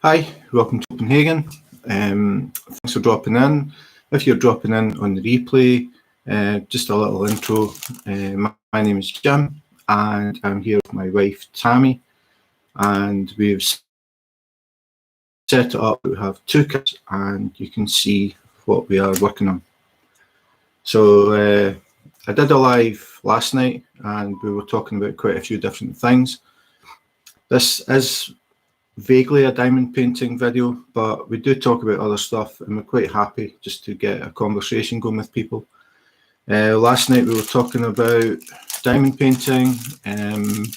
Hi, welcome to Copenhagen. Thanks for dropping in. If you're dropping in on the replay, just a little intro. My name is Jim and I'm here with my wife Tammy, and we've set it up. We have two kids and you can see what we are working on. So I did a live last night and we were talking about quite a few different things. This is vaguely a diamond painting video, but we do talk about other stuff and we're quite happy just to get a conversation going with people. Last night we were talking about diamond painting,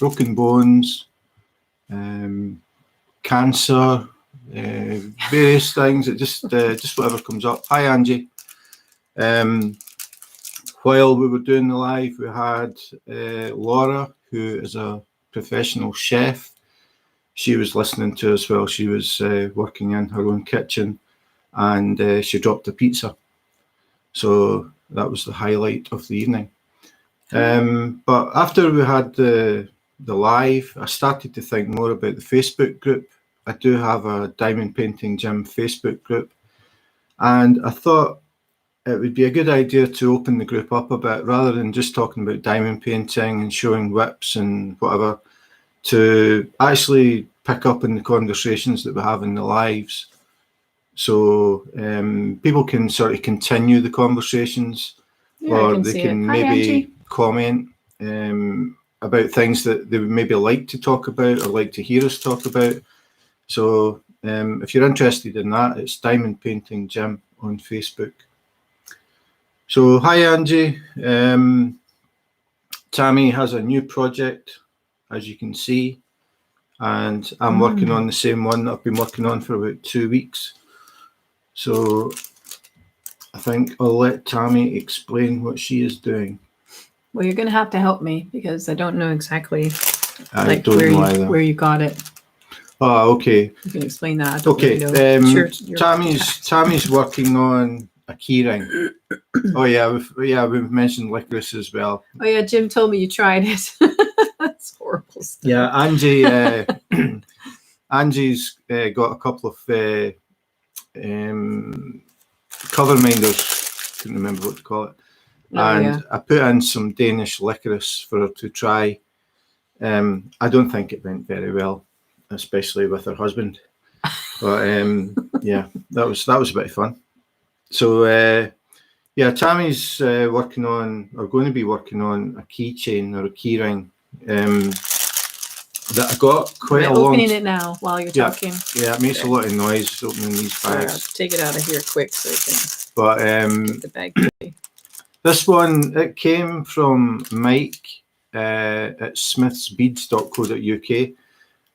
broken bones, cancer, various things. It just whatever comes up. Hi Angie. While we were doing the live, we had Laura, who is a professional chef. She was listening to us while she was working in her own kitchen, and she dropped a pizza. So that was the highlight of the evening. But after we had the live, I started to think more about the Facebook group. I do have a Diamond Painting Gym Facebook group, and I thought it would be a good idea to open the group up a bit, rather than just talking about diamond painting and showing WIPs and whatever, to actually pick up in the conversations that we have in the lives. So people can sort of continue the conversations, or they can maybe comment about things that they would maybe like to talk about or like to hear us talk about. So if you're interested in that, it's Diamond Painting Gym on Facebook. So hi Angie. Tammy has a new project, as you can see, and I'm working on the same one that I've been working on for about 2 weeks. So I think I'll let Tammy explain what she is doing. Well, you're going to have to help me because I don't know exactly where you got it. Oh, okay. You can explain that. Okay. Tammy's working on a key ring. Oh yeah, we've mentioned licorice as well. Oh yeah, Jim told me you tried it. That's horrible stuff. Yeah, Angie's got a couple of cover minders. Couldn't remember what to call it. I put in some Danish licorice for her to try. I don't think it went very well, especially with her husband. But yeah, that was a bit of fun. So yeah, Tammy's going to be working on a keychain or a key ring that I got quite a long. Opening it now while you're talking. Yeah, it makes a lot of noise opening these bags. I'll take it out of here quick so I can. But take the bag quickly. This one, it came from Mike at smithsbeads.co.uk.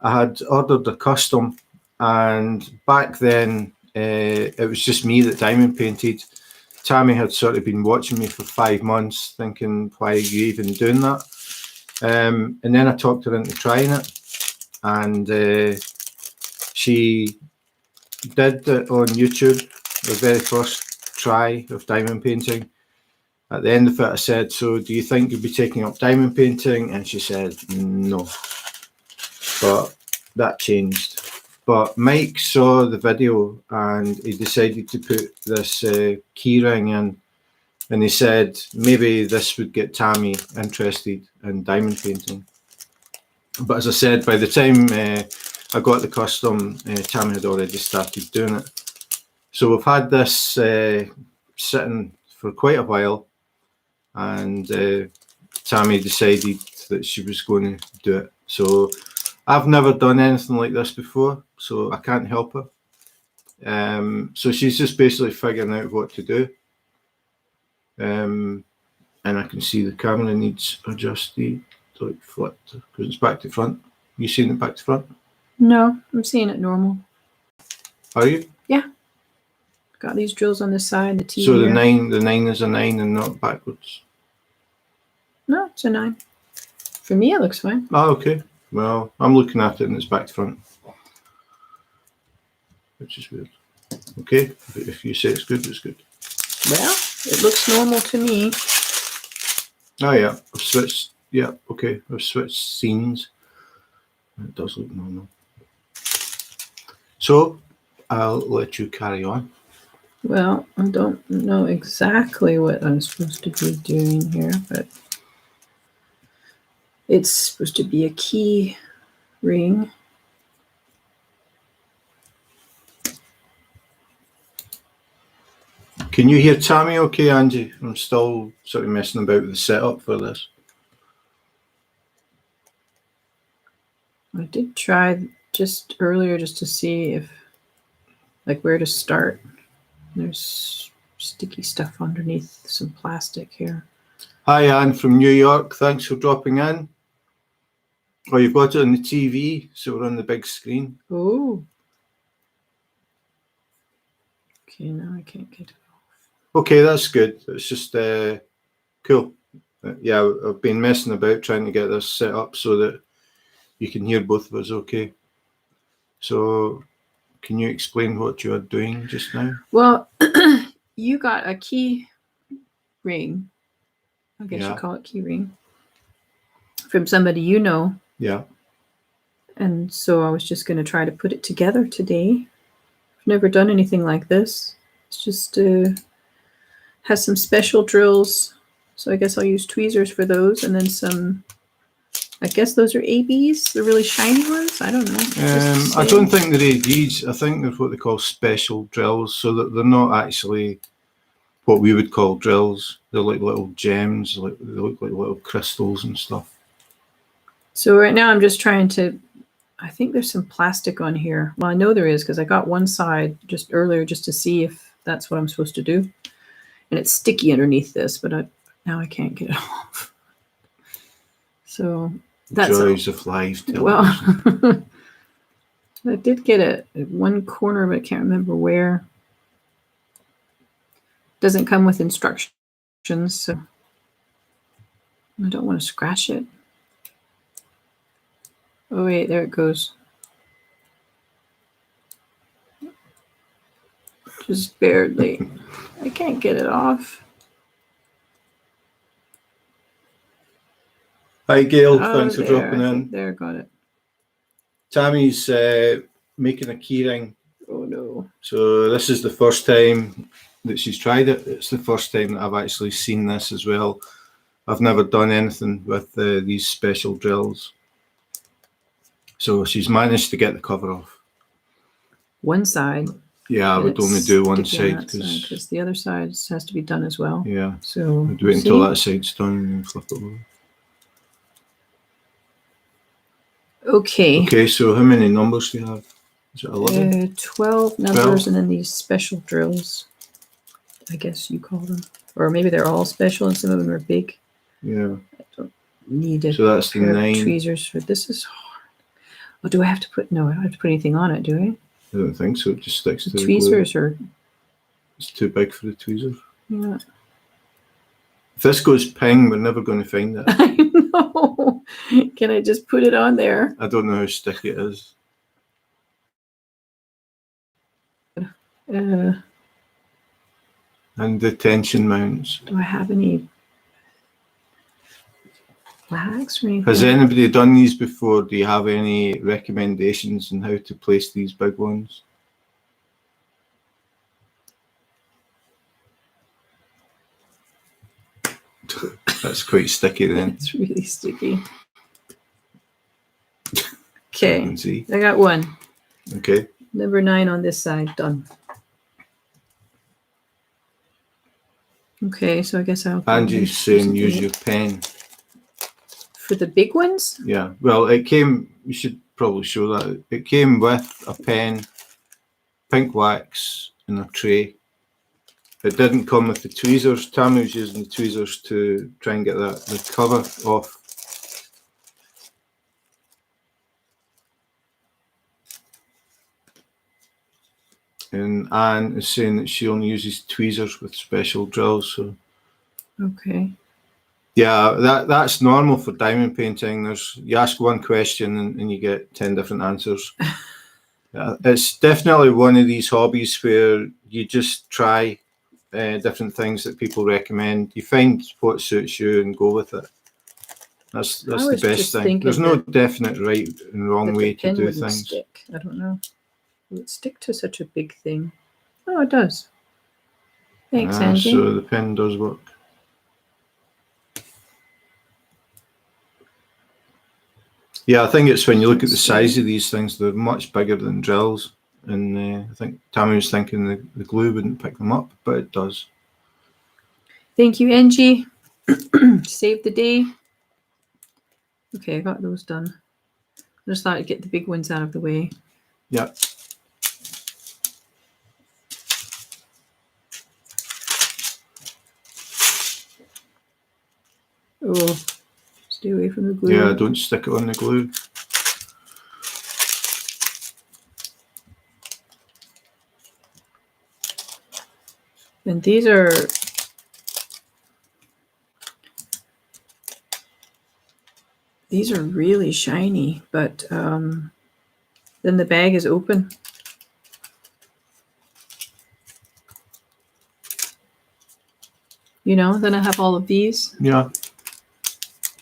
I had ordered a custom, and back then it was just me that diamond painted. Tammy had sort of been watching me for 5 months, thinking, why are you even doing that? And then I talked her into trying it, and she did it on YouTube, the very first try of diamond painting. At the end of it, I said, so do you think you'll be taking up diamond painting? And she said, no. But that changed. But Mike saw the video and he decided to put this key ring in, and he said maybe this would get Tammy interested in diamond painting. But as I said, by the time I got the custom, Tammy had already started doing it. So we've had this sitting for quite a while, and Tammy decided that she was going to do it. So I've never done anything like this before, so I can't help her. So she's just basically figuring out what to do. And I can see the camera needs adjusted, like flipped, because it's back to front. You seeing it back to front? No, I'm seeing it normal. Are you? Yeah. Got these drills on the side, the T. So the 9 is a 9 and not backwards. No, it's a 9. For me, it looks fine. Oh, okay. Well, I'm looking at it and it's back to front, which is weird. Okay, but if you say it's good, it's good. Well, it looks normal to me. Oh yeah, I've switched. Yeah, okay, I've switched scenes. It does look normal. So I'll let you carry on. Well, I don't know exactly what I'm supposed to be doing here, but it's supposed to be a key ring. Can you hear Tammy okay, Angie? I'm still sort of messing about with the setup for this. I did try just earlier just to see if, like, where to start. There's sticky stuff underneath some plastic here. Hi, Anne from New York. Thanks for dropping in. Oh, you've got it on the TV, so we're on the big screen. Oh. Okay, now I can't get it off. Okay, that's good. It's just cool. Yeah, I've been messing about trying to get this set up so that you can hear both of us okay. So can you explain what you're doing just now? Well, you got a key ring. I guess Yeah. you call it key ring. From somebody you know. Yeah. And so I was just going to try to put it together today. I've never done anything like this. It's just has some special drills. So I guess I'll use tweezers for those, and then some, I guess those are ABs, the really shiny ones. I don't know. I don't think they're ABs. I think they're what they call special drills, so that they're not actually what we would call drills. They're like little gems, like they look like little crystals and stuff. So right now I'm just trying to, I think there's some plastic on here. Well, I know there is because I got one side just earlier just to see if that's what I'm supposed to do. And it's sticky underneath this, but now I can't get it off. So that's joys of live television. Well, I did get it at one corner, but I can't remember where. Doesn't come with instructions, so I don't want to scratch it. Oh wait, there it goes. Just barely. I can't get it off. Hi Gail, thanks for dropping in. There, got it. Tammy's making a key ring. Oh no. So this is the first time that she's tried it. It's the first time that I've actually seen this as well. I've never done anything with these special drills. So she's managed to get the cover off. One side. Yeah, I would only do one side because the other side has to be done as well. Yeah. So I'd wait until that side's done and then flip it over. Okay. Okay, so how many numbers do you have? Is it 11? 12 numbers and then these special drills. I guess you call them. Or maybe they're all special and some of them are big. Yeah. I don't need it. So that's the 9. Tweezers for this is hard. Oh, do I have to put, no, I don't have to put anything on it, do I? I don't think so. It just sticks to the tweezers are. It's too big for the tweezers. Yeah. If this goes ping, we're never going to find it. I know. Can I just put it on there? I don't know how sticky it is. And the tension mounts. Do I have any flags or anything? Has anybody done these before? Do you have any recommendations on how to place these big ones? That's quite sticky then. It's really sticky. Okay, I I got one. Okay. Number 9 on this side, done. Okay, so I guess I'll. Angie's saying use your pen. For the big ones? Yeah, well, it came, we should probably show that. It came with a pen, pink wax, and a tray. It didn't come with the tweezers. Tammy was using the tweezers to try and get the cover off. And Anne is saying that she only uses tweezers with special drills. So okay. Yeah, that's normal for diamond painting. You ask one question and you get 10 different answers. It's definitely one of these hobbies where you just try different things that people recommend. You find what suits you and go with it. That's the best thing. There's no definite right and wrong way to do things. Stick. I don't know. Will it stick to such a big thing? Oh, it does. Thanks, Angie. So the pen does work. Yeah, I think it's when you look at the size of these things, they're much bigger than drills. And I think Tammy was thinking the glue wouldn't pick them up, but it does. Thank you, Angie. Save the day. Okay, I got those done. I just thought I'd get the big ones out of the way. Yeah. Oh, stay away from the glue. Yeah, don't stick it on the glue. And these are really shiny, but then the bag is open. You know, then I have all of these. Yeah.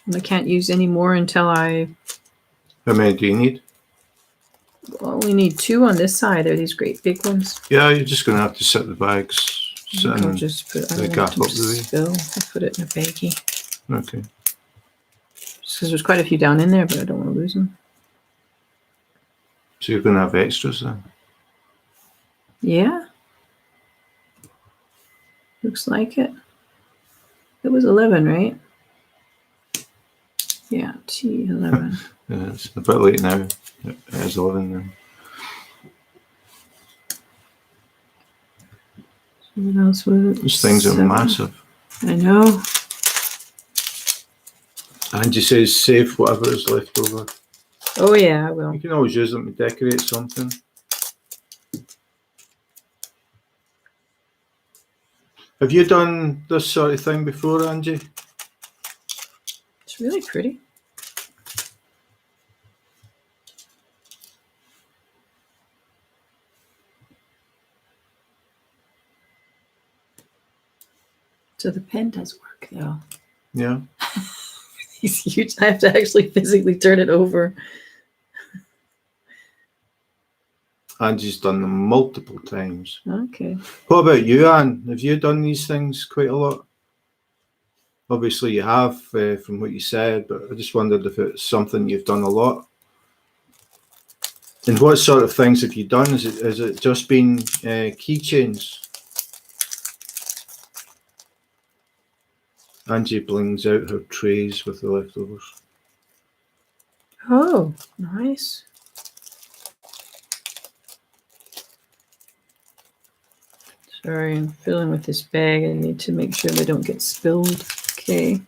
And I can't use any more until I... How many do you need? Well, we need 2 on this side. They're these great big ones. Yeah, you're just going to have to set the bags. I'll just put the gap up the way. Spill. I'll put it in a baggie. Okay. Just because there's quite a few down in there, but I don't want to lose them. So you're going to have extras then? Yeah. Looks like it. It was 11, right? Yeah, T11. Yeah, it's a bit late now. It is 11 now. What else was it? These things are 7. massive. I know. Angie says save whatever is left over. Oh yeah, I will. You can always use them to decorate something. Have you done this sort of thing before, Angie? It's really pretty. So the pen does work though. Yeah. It's huge. I have to actually physically turn it over. Angie's done them multiple times. Okay. What about you, Anne? Have you done these things quite a lot? Obviously you have from what you said, but I just wondered if it's something you've done a lot. And what sort of things have you done? Has it just been keychains? Angie brings out her trays with the leftovers. Oh, nice. Sorry, I'm fiddling with this bag. I need to make sure they don't get spilled. Okay.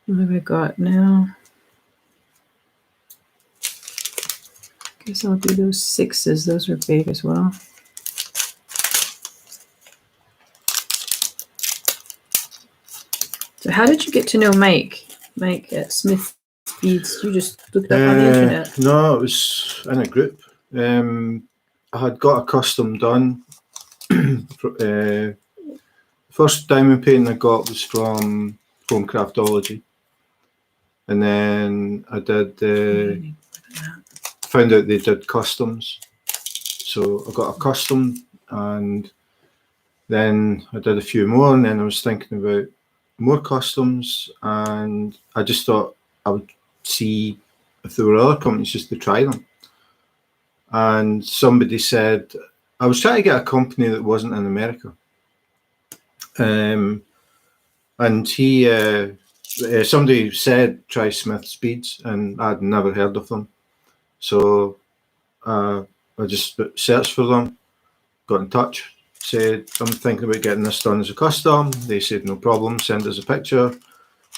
What have I got now? Guess I'll do those 6s. Those are big as well. So how did you get to know Mike? Mike at Smith Beads. You just looked up on the internet. No, it was in a group. I had got a custom done. First diamond painting I got was from Home Craftology, and then I did found out they did customs, so I got a custom, and then I did a few more, and then I was thinking about more customs, and I just thought I would see if there were other companies just to try them. And somebody said, I was trying to get a company that wasn't in America. And somebody said try Smith's Beads, and I'd never heard of them. So I just searched for them, got in touch, said, I'm thinking about getting this done as a custom. They said, no problem, send us a picture.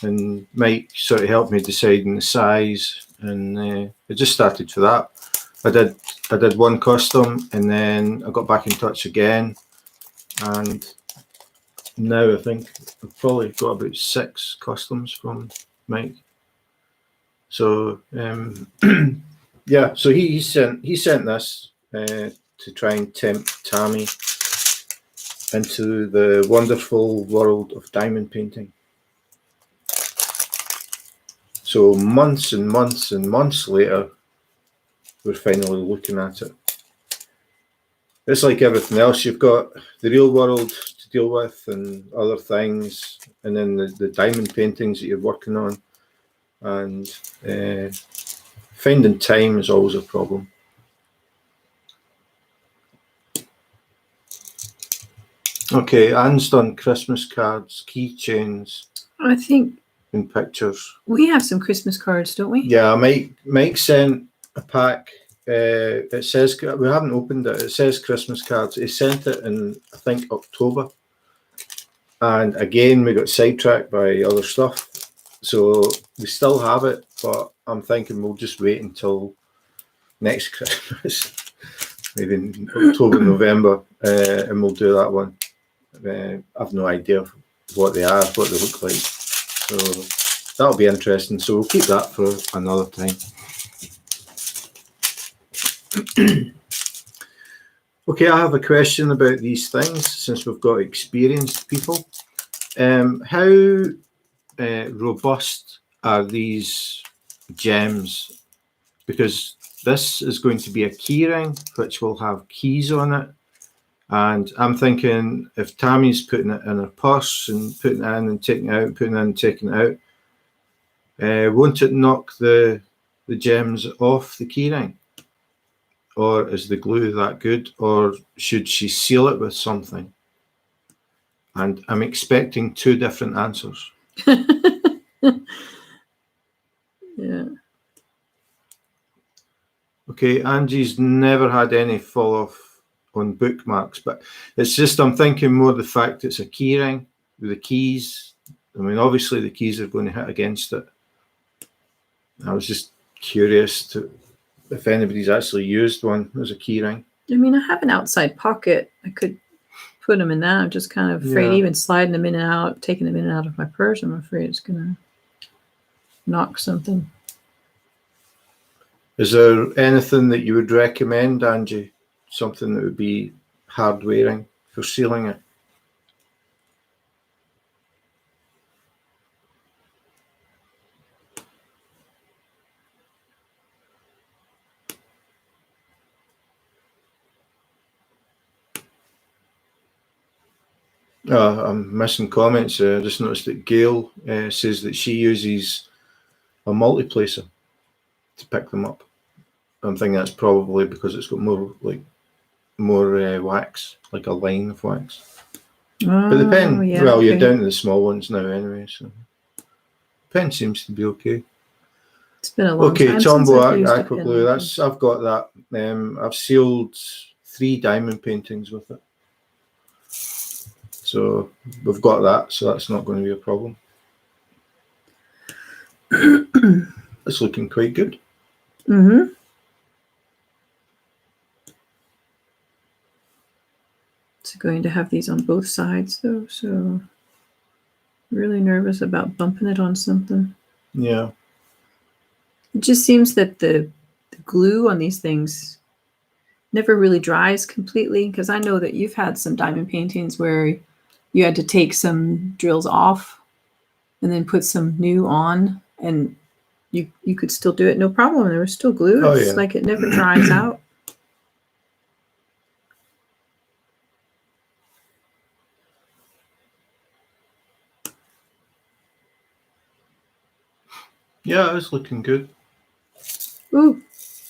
And Mike sort of helped me deciding the size, and it just started for that. I did one custom, and then I got back in touch again, and now I think I've probably got about 6 customs from Mike. So yeah, so he sent this to try and tempt Tammy into the wonderful world of diamond painting. So months and months and months later, we're finally looking at it. It's like everything else. You've got the real world to deal with and other things, and then the diamond paintings that you're working on. And finding time is always a problem. Okay, Anne's done Christmas cards, keychains, I think and pictures. we have some Christmas cards, don't we? Yeah, Mike sent a pack. It says, we haven't opened it. It says Christmas cards. He sent it in, I think, October. And again, we got sidetracked by other stuff. So we still have it, but I'm thinking we'll just wait until next Christmas, maybe in October, November, and we'll do that one. I've no idea what they are, what they look like. So that'll be interesting. So we'll keep that for another time. Okay, I have a question about these things since we've got experienced people. How robust are these gems? Because this is going to be a key ring which will have keys on it, and I'm thinking if Tammy's putting it in her purse and putting it in and taking it out, putting it in and taking it out, won't it knock the gems off the key ring? Or is the glue that good? Or should she seal it with something? And I'm expecting two different answers. Yeah. Okay, Angie's never had any fall off on bookmarks, but it's just I'm thinking more the fact it's a key ring with the keys. I mean, obviously the keys are going to hit against it. I was just curious if anybody's actually used one as a key ring. I mean, I have an outside pocket. I could put them in that. I'm just kind of afraid even sliding them in and out, taking them in and out of my purse. I'm afraid it's going to knock something. Is there anything that you would recommend, Angie? Something that would be hard wearing for sealing it? I'm missing comments. I just noticed that Gail says that she uses a multiplacer to pick them up. I'm thinking that's probably because it's got more wax, like a line of wax. But the pen, you're down to the small ones now anyway, so pen seems to be okay. It's been a long time since I've used Aqua glue. I've got that. I've sealed 3 diamond paintings with it. So we've got that, so that's not going to be a problem. It's looking quite good. Mm-hmm. It's going to have these on both sides though, so really nervous about bumping it on something. Yeah. It just seems that the glue on these things never really dries completely, because I know that you've had some diamond paintings where you had to take some drills off and then put some new on, and you could still do it no problem. There was still glue. It's like it never dries out. Yeah, it's looking good. Ooh.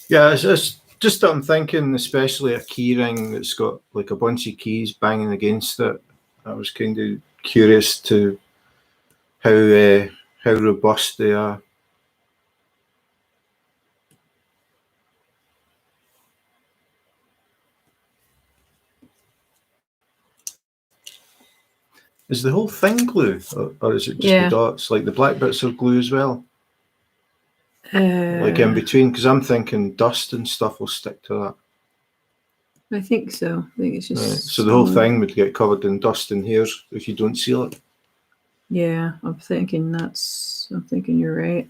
Yeah, it's just that I'm thinking, especially a key ring that's got like a bunch of keys banging against it. I was kind of curious to how robust they are. Is the whole thing glue, or is it just the dots? Like the black bits are glue as well? Like in between? Because I'm thinking dust and stuff will stick to that. I think so. I think it's just... Right. So the whole thing would get covered in dust and hairs if you don't seal it? Yeah, I'm thinking you're right.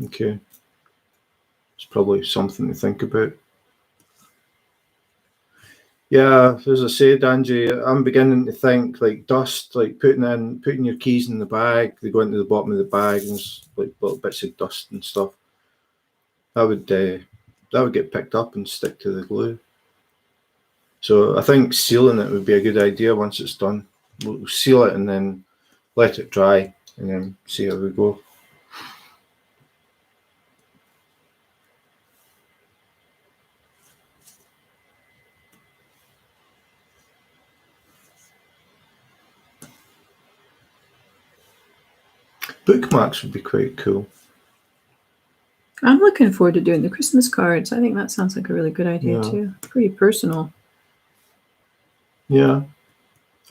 Okay. It's probably something to think about. Yeah, as I said, Angie, I'm beginning to think like dust, like putting your keys in the bag, they go into the bottom of the bag and there's like little bits of dust and stuff. That would would get picked up and stick to the glue. So I think sealing it would be a good idea once it's done. We'll seal it and then let it dry and then see how we go. Bookmarks would be quite cool. I'm looking forward to doing the Christmas cards. I think that sounds like a really good idea too. Pretty personal. Yeah.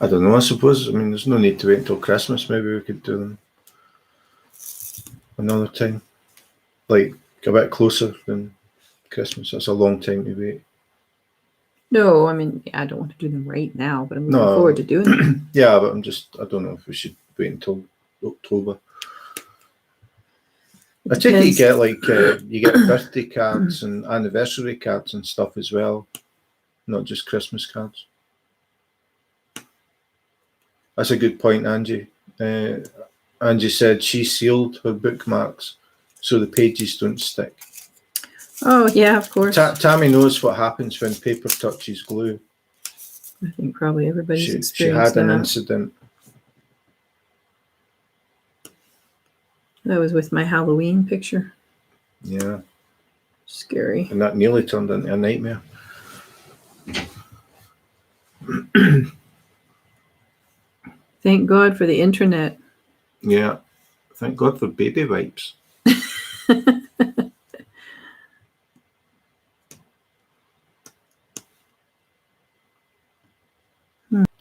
I don't know, I suppose. I mean, there's no need to wait until Christmas. Maybe we could do them another time. Like a bit closer than Christmas. That's a long time to wait. No, I mean, I don't want to do them right now, but I'm looking forward to doing them. Yeah, but I don't know if we should wait until October. I take it you get you get birthday cards and anniversary cards and stuff as well, not just Christmas cards. That's a good point, Angie. Angie said she sealed her bookmarks so the pages don't stick. Oh, yeah, of course. Tammy knows what happens when paper touches glue. I think probably everybody's experienced She had an that. incident. That was with my Halloween picture. Yeah. Scary. And that nearly turned into a nightmare. Thank God for the internet. Yeah. Thank God for baby wipes.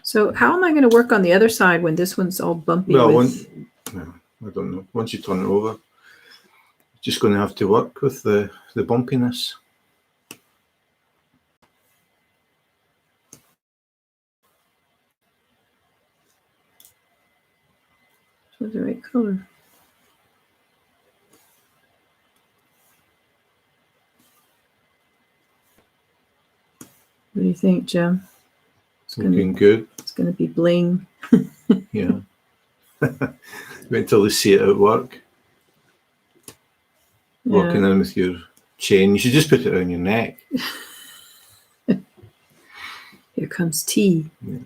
So how am I going to work on the other side when this one's all bumpy? Well, I don't know. Once you turn it over, you're just going to have to work with the bumpiness. What's the right color? What do you think, Jim? It's looking good. It's going to be bling. Yeah. Wait until they see it at work. Yeah. Walking in with your chain. You should just put it around your neck. Here comes tea. Yeah.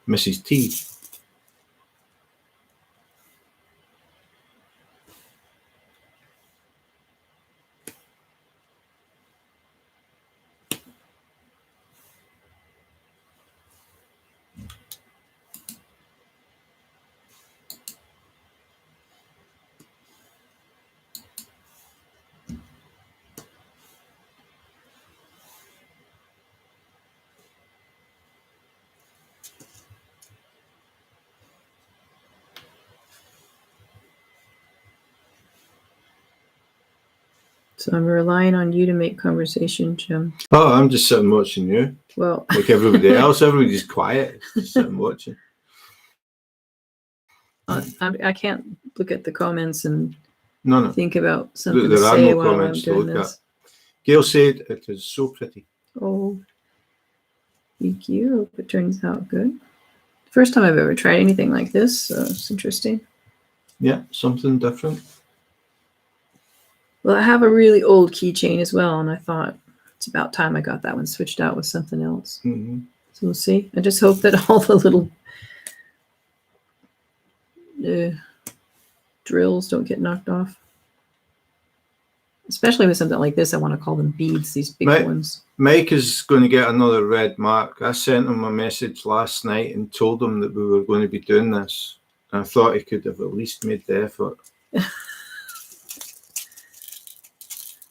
Mrs. T. So I'm relying on you to make conversation, Jim. Oh, I'm just sitting watching you. Well, like everybody else. Everybody's quiet. Just sitting watching. I can't look at the comments and No. think about something There to are say no while I'm comments to doing look this. at. Gail said it is so pretty. Oh, thank you. Hope it turns out good. First time I've ever tried anything like this, so it's interesting. Yeah, something different. Well, I have a really old keychain as well, and I thought it's about time I got that one switched out with something else. Mm-hmm. So we'll see. I just hope that all the little drills don't get knocked off. Especially with something like this, I want to call them beads, these big ones. Mike is going to get another red mark. I sent him a message last night and told him that we were going to be doing this. And I thought he could have at least made the effort.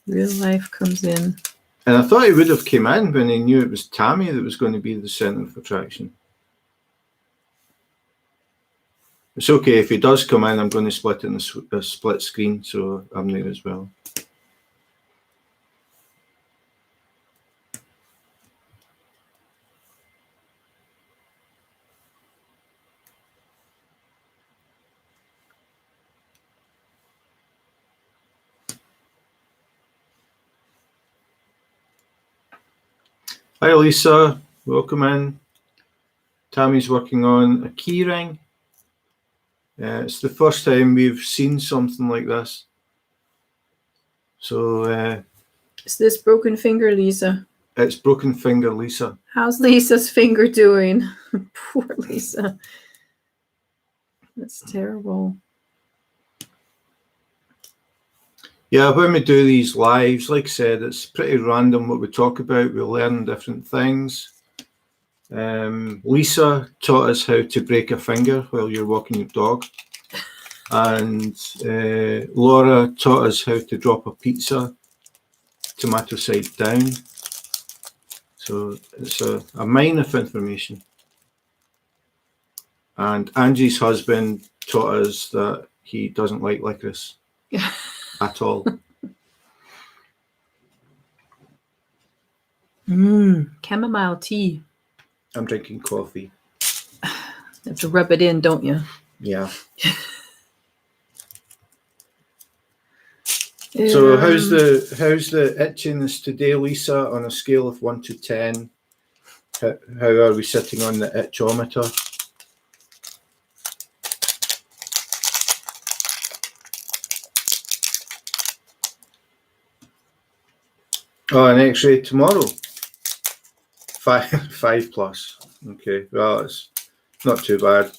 Real life comes in. And I thought he would have came in when he knew it was Tammy that was going to be the centre of attraction. It's okay, if he does come in, I'm going to split it in a split screen, so I'm there as well. Hi Lisa, welcome in. Tammy's working on a key ring. It's the first time we've seen something like this. So Is this broken finger, Lisa? It's broken finger, Lisa. How's Lisa's finger doing? Poor Lisa. That's terrible. Yeah, when we do these lives, like I said, it's pretty random what we talk about. We learn different things. Lisa taught us how to break a finger while you're walking your dog. And Laura taught us how to drop a pizza tomato side down. So it's a mine of information. And Angie's husband taught us that he doesn't like licorice at all. Chamomile tea. I'm drinking coffee. You have to rub it in, don't you? Yeah. So how's the itchiness today, Lisa, on a scale of 1 to 10? How are we sitting on the itchometer? Oh, an X-ray tomorrow. 5 plus. Okay, well, it's not too bad.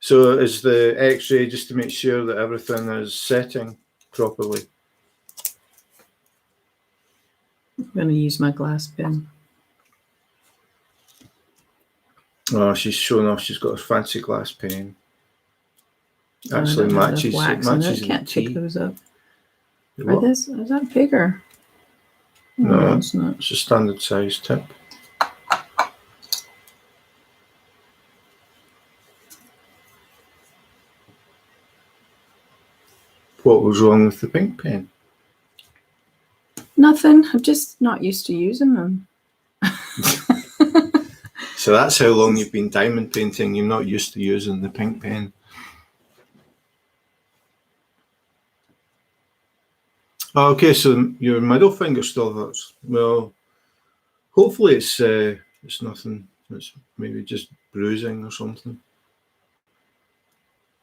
So is the X-ray just to make sure that everything is setting properly? I'm going to use my glass pen. Oh, she's showing off. She's got a fancy glass pen. Actually, matches. Wax It matches it. Can't pick tea. those up. What? Is that bigger? No, it's not. It's a standard size tip. What was wrong with the pink pen? Nothing. I'm just not used to using them. So that's how long you've been diamond painting. You're not used to using the pink pen. Okay, so your middle finger still hurts. Well, hopefully it's nothing. It's maybe just bruising or something.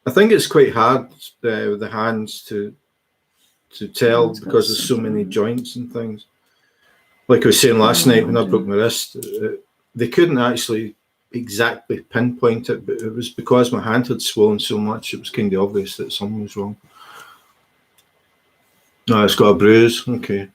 I think it's quite hard with the hands to tell because there's so many joints and things. Like I was saying last night when I broke my wrist, they couldn't actually exactly pinpoint it, but it was because my hand had swollen so much, it was kind of obvious that something was wrong. No, it's got a bruise. Okay.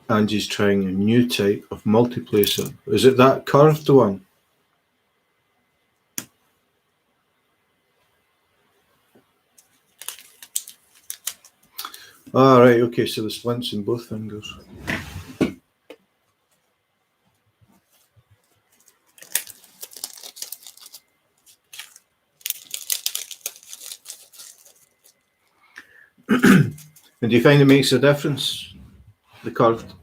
Angie's trying a new type of multiplacer. Is it that curved one? Ah, right, okay, so the splints in both fingers. And do you find it makes a difference, the curved?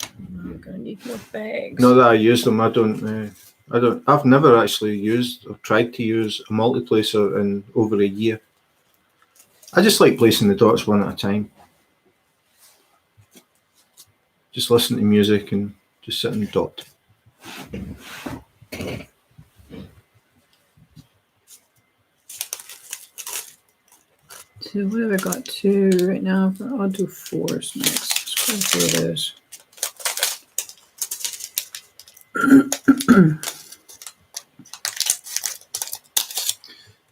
I'm gonna need more bags. Not that I use them. I've never actually used or tried to use a multiplacer in over a year. I just like placing the dots one at a time. Just listen to music and just sit and dot. So what have I got? 2 right now. I'll do 4s next. Let's go through those.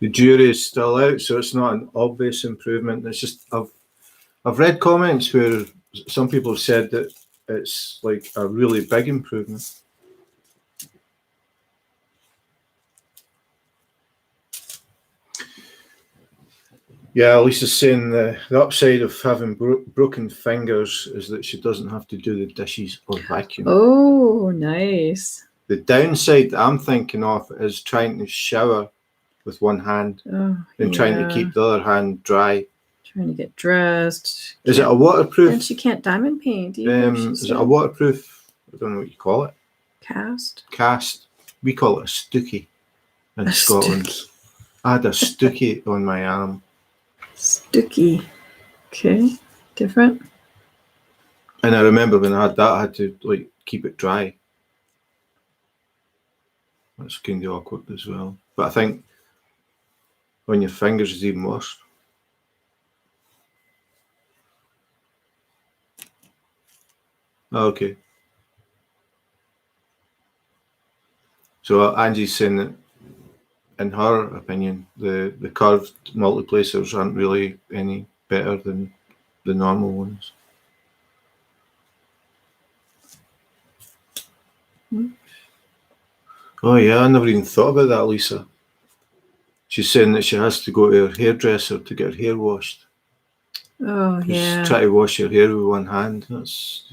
The jury is still out, so it's not an obvious improvement. It's just I've read comments where some people have said that it's like a really big improvement. Yeah, Lisa's saying the upside of having broken fingers is that she doesn't have to do the dishes or vacuum. Oh, nice. The downside that I'm thinking of is trying to shower with one hand and trying to keep the other hand dry. Trying to get dressed. Is it a And waterproof? she can't diamond paint either. She Is it said. a waterproof? I don't know what you call it. Cast? Cast. We call it a stookie in A Scotland. stookie. I had a stookie on my arm. Stookie. Okay. Different. And I remember when I had that, I had to like keep it dry. That's kind of awkward as well. But I think on your fingers is even worse. Okay. So Angie's saying that in her opinion, the curved multiplacers aren't really any better than the normal ones. Oh yeah, I never even thought about that, Lisa. She's saying that she has to go to her hairdresser to get her hair washed. Oh, yeah. Try to wash your hair with one hand. That's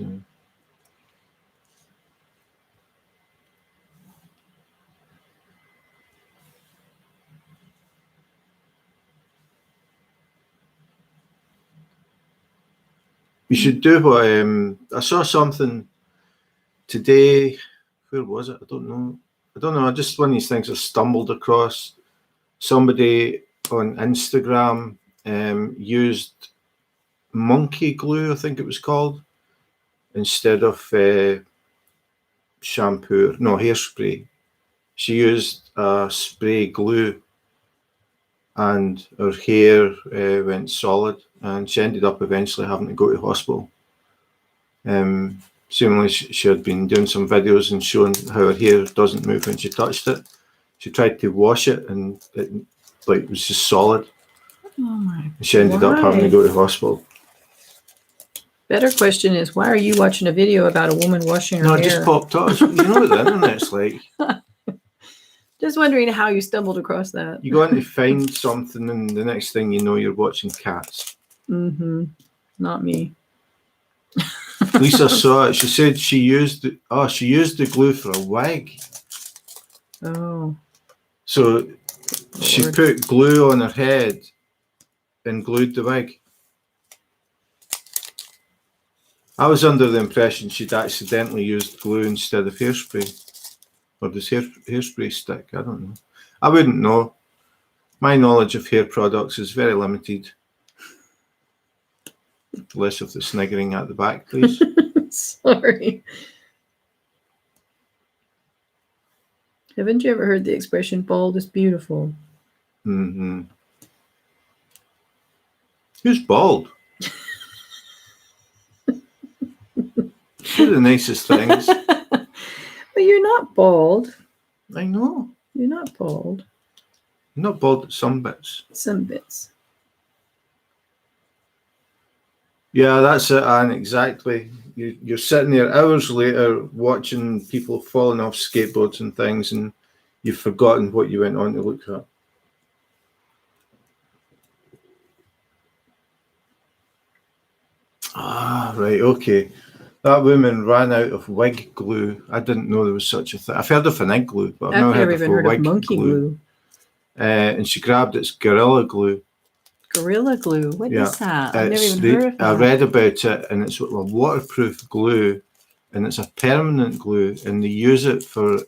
You should do what I saw something today. Where was it? I don't know. Just one of these things I stumbled across. Somebody on Instagram used monkey glue, I think it was called, instead of shampoo. No, hairspray. She used spray glue, and her hair went solid, and she ended up eventually having to go to hospital. Seemingly she had been doing some videos and showing how her hair doesn't move when she touched it. She tried to wash it, and it was just solid. Oh my! She ended up having to go to hospital. Better question is, why are you watching a video about a woman washing her hair? No, it just popped up. You know what the internet's like. Just wondering how you stumbled across that. You go in to find something, and the next thing you know, you're watching cats. Mm-hmm. Not me. Lisa saw it. She said she used the glue for a wig. Oh. So she put glue on her head and glued the wig. I was under the impression she'd accidentally used glue instead of hairspray. Or does hairspray stick? I don't know. I wouldn't know. My knowledge of hair products is very limited. Less of the sniggering at the back, please. Sorry. Haven't you ever heard the expression bald is beautiful? Mm-hmm. Who's bald? They're the nicest things. But you're not bald. I know. You're not bald. I'm not bald at some bits. Some bits. Yeah, that's it, Anne, exactly. You're sitting there hours later watching people falling off skateboards and things, and you've forgotten what you went on to look at. Ah, right, okay. That woman ran out of wig glue. I didn't know there was such a thing. I've heard of an egg glue, but I've never even heard of monkey glue. And she grabbed its Gorilla Glue. Gorilla Glue? What is that? I've never even heard of that. I read about it, and it's a waterproof glue, and it's a permanent glue, and they use it for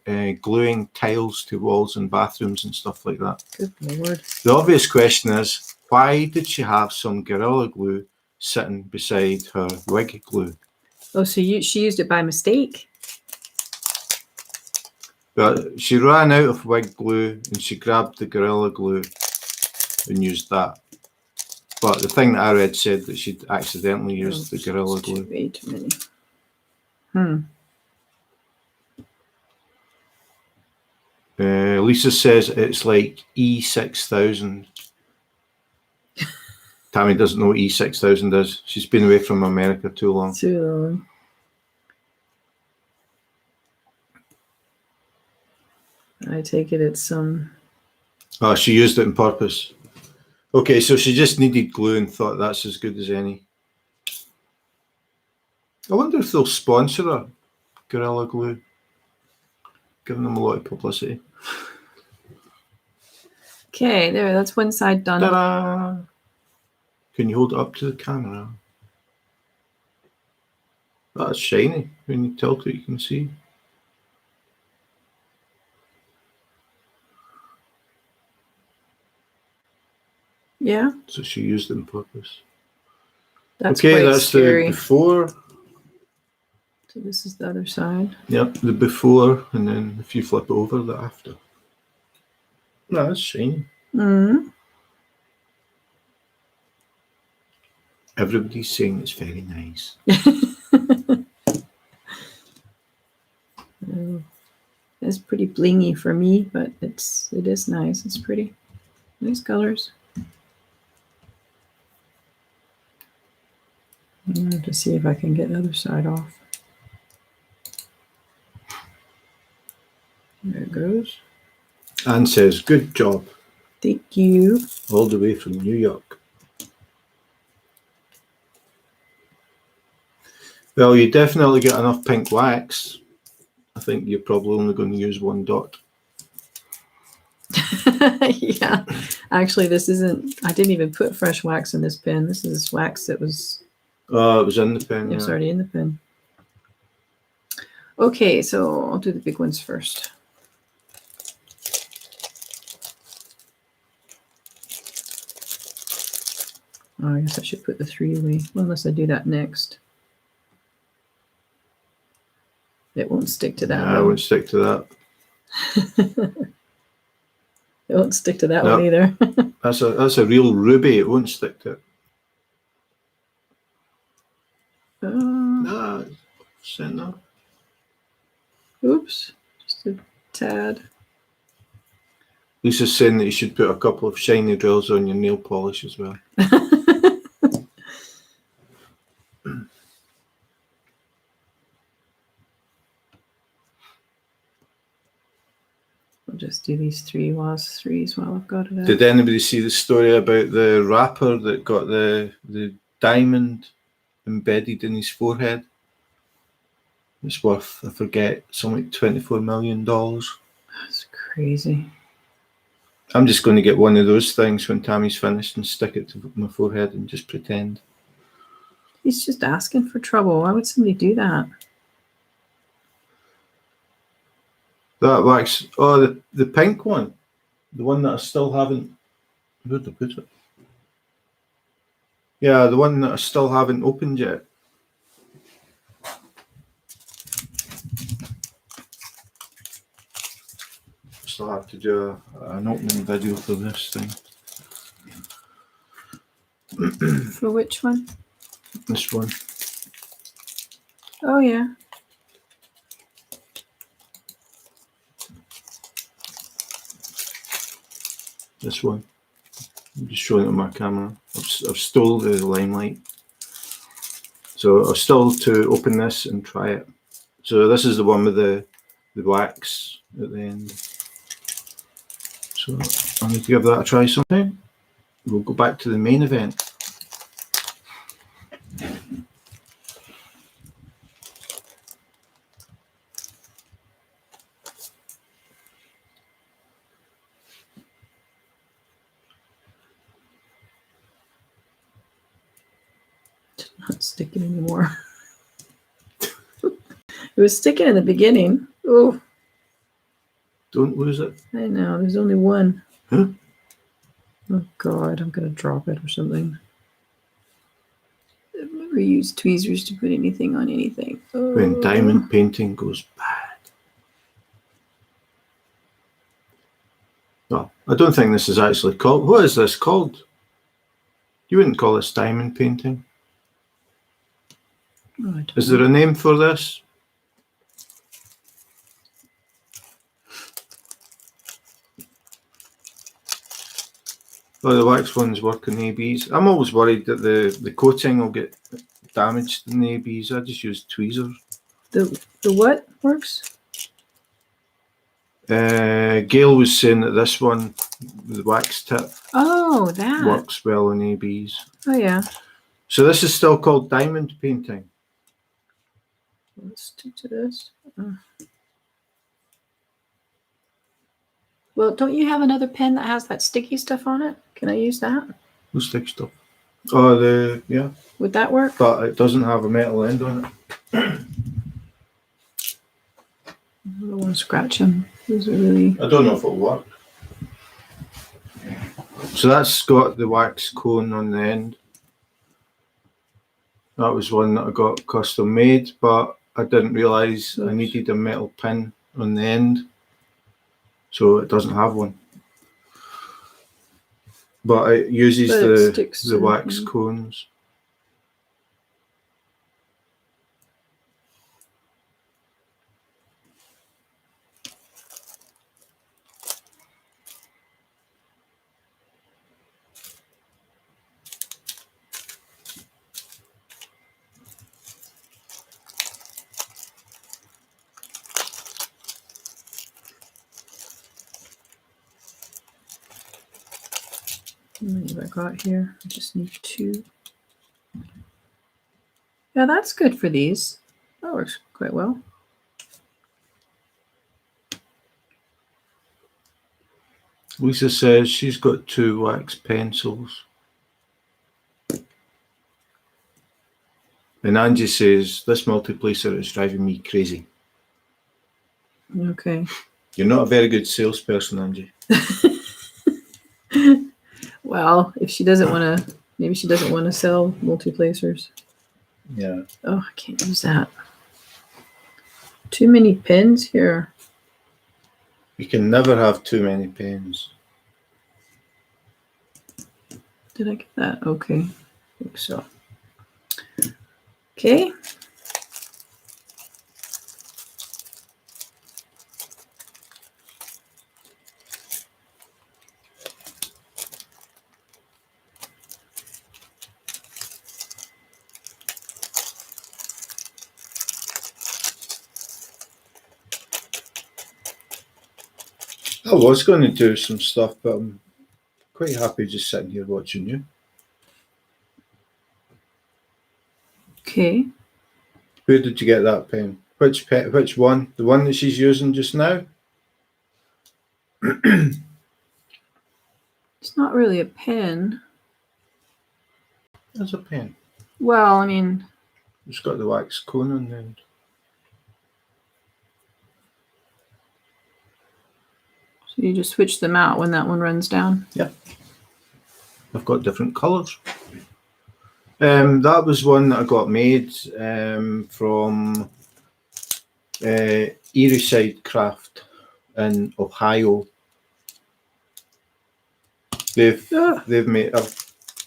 gluing tiles to walls in bathrooms and stuff like that. Good Lord. The obvious question is, why did she have some Gorilla Glue sitting beside her wig glue? Oh, so she used it by mistake? But she ran out of wig glue, and she grabbed the Gorilla Glue and used that. But the thing that I read said that she'd accidentally used the Gorilla Glue. Way too many. Lisa says it's like E6000. Tammy doesn't know what E6000 is. She's been away from America too long. Too long. I take it it's some... Oh, she used it on purpose. Okay, so she just needed glue and thought that's as good as any. I wonder if they'll sponsor her, Gorilla Glue. Giving them a lot of publicity. Okay, there, that's one side done. Ta-da! Can you hold it up to the camera? That's shiny. When you tilt it, you can see. Yeah. So she used it on purpose. That's okay, quite that's scary. the before. So this is the other side. Yep, the before, and then if you flip it over, the after. No, that's shiny. Mm. Everybody's saying it's very nice. It's pretty blingy for me, but it is nice. It's pretty. Nice colors. I'm going to see if I can get the other side off. There it goes. Anne says, good job. Thank you. All the way from New York. Well, you definitely get enough pink wax. I think you're probably only going to use one dot. Yeah. Actually, this isn't, I didn't even put fresh wax in this pen. This is wax that was... It was in the pen, It was yeah. already in the pen. Okay, so I'll do the big ones first. Oh, I guess I should put the 3 away. Well, unless I do that next. It won't stick to that I one. won't stick to that. It won't stick to that No. one either. That's a real ruby. It won't stick to it. No, center. Oops, just a tad. Lisa's saying that you should put a couple of shiny drills on your nail polish as well. I'll just do these threes while I've got it out. Did anybody see the story about the rapper that got the diamond embedded in his forehead? It's worth, I forget, something like $24 million. That's crazy. I'm just going to get one of those things when Tammy's finished and stick it to my forehead and just pretend. He's just asking for trouble. Why would somebody do that? That wax, oh, the pink one, the one that I still haven't, where did I put it? Yeah, the one that I still haven't opened yet. Still have to do an opening video for this thing. For which one? This one. Oh, yeah. This one. I'm just showing it on my camera. I've stole the limelight. So I've still to open this and try it. So this is the one with the wax at the end. So I need to give that a try sometime. We'll go back to the main event. It's not sticking anymore. It was sticking in the beginning. Oh, Don't lose it. I know. There's only one. Huh? Oh, God. I'm going to drop it or something. I've never used tweezers to put anything on anything. Oh. When diamond painting goes bad. Well, I don't think this is actually called. What is this called? You wouldn't call this diamond painting. Oh, Is there a name for this? Oh, the wax ones work in ABs. I'm always worried that the coating will get damaged in the ABs. I just use tweezers. The what works? Gail was saying that this one, the wax tip, Oh, that works well in ABs. Oh, yeah. So this is still called diamond painting. Let's stick to this. Well, don't you have another pen that has that sticky stuff on it? Can I use that? Who's stick stuff? Oh, yeah, Would that work? but it doesn't have a metal end on it. I don't want to scratch them. Those are really... I don't know if it'll work. So that's got the wax cone on the end. That was one that I got custom made, but I didn't realise I needed a metal pin on the end, so it doesn't have one. But it uses the wax cones. How many have I got here? I just need 2. Yeah, that's good for these. That works quite well. Lisa says she's got 2 wax pencils. And Angie says, this multiplacer is driving me crazy. Okay. You're not a very good salesperson, Angie. Well, if she doesn't want to, maybe she doesn't want to sell multiplacers. Yeah. Oh, I can't use that. Too many pins here. You can never have too many pens. Did I get that? Okay. I think so. Okay. I was going to do some stuff, but I'm quite happy just sitting here watching you. Okay. Who did you get that pen? Which one? The one that she's using just now? It's not really a pen. There's a pen. Well, I mean... It's got the wax cone on the end. So you just switch them out when that one runs down? Yeah. I've got different colours. That was one that I got made from Erieside Craft in Ohio. They've made...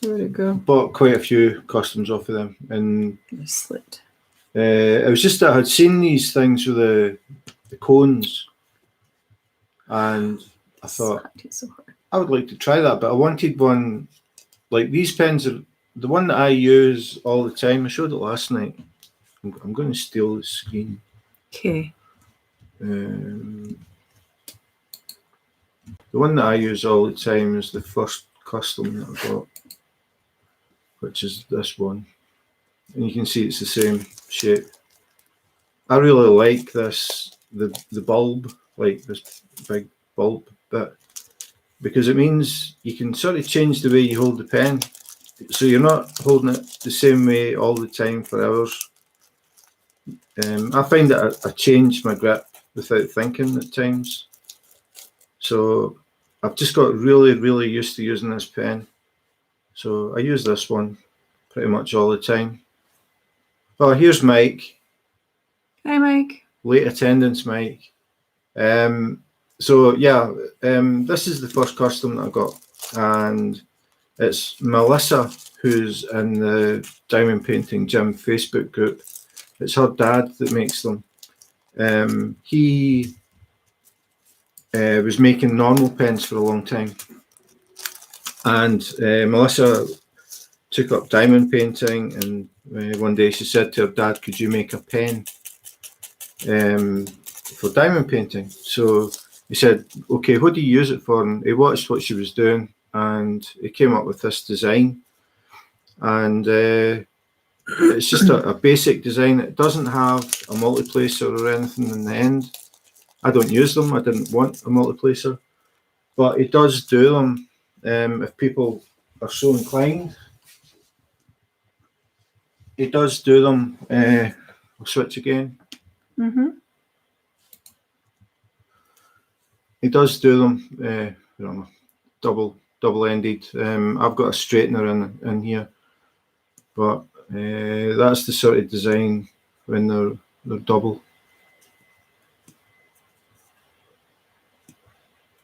Where'd it go? Bought quite a few customs off of them, and I slipped. it was just that I had seen these things with the cones, and I thought I would like to try that, but I wanted one like these pens are the one that I use all the time. I showed it last night. I'm going to steal the screen. Okay. The one that I use all the time is the first custom that I got, which is this one, and you can see it's the same shape. I really like this, the bulb, like this big bulb bit, because it means you can sort of change the way you hold the pen, so you're not holding it the same way all the time for hours. I find that I change my grip without thinking at times, so I've just got really used to using this pen. So I use this one pretty much all the time. Oh, here's Mike. Hi, Mike. Late attendance, Mike. So yeah, this is the first custom that I got, and it's Melissa, who's in the Diamond Painting Gym Facebook group. It's her dad that makes them. He was making normal pens for a long time, and Melissa took up diamond painting, and one day she said to her dad, could you make a pen for diamond painting? So he said, okay, what do you use it for? And he watched what she was doing, and he came up with this design, and it's just a basic design. It doesn't have a multiplacer or anything in the end. I don't use them. I didn't want a multiplacer, but it does do them if people are so inclined. he does do them. I'll switch again. Mm-hmm. He does do them. Double-ended. I've got a straightener in here, but that's the sort of design when they're double.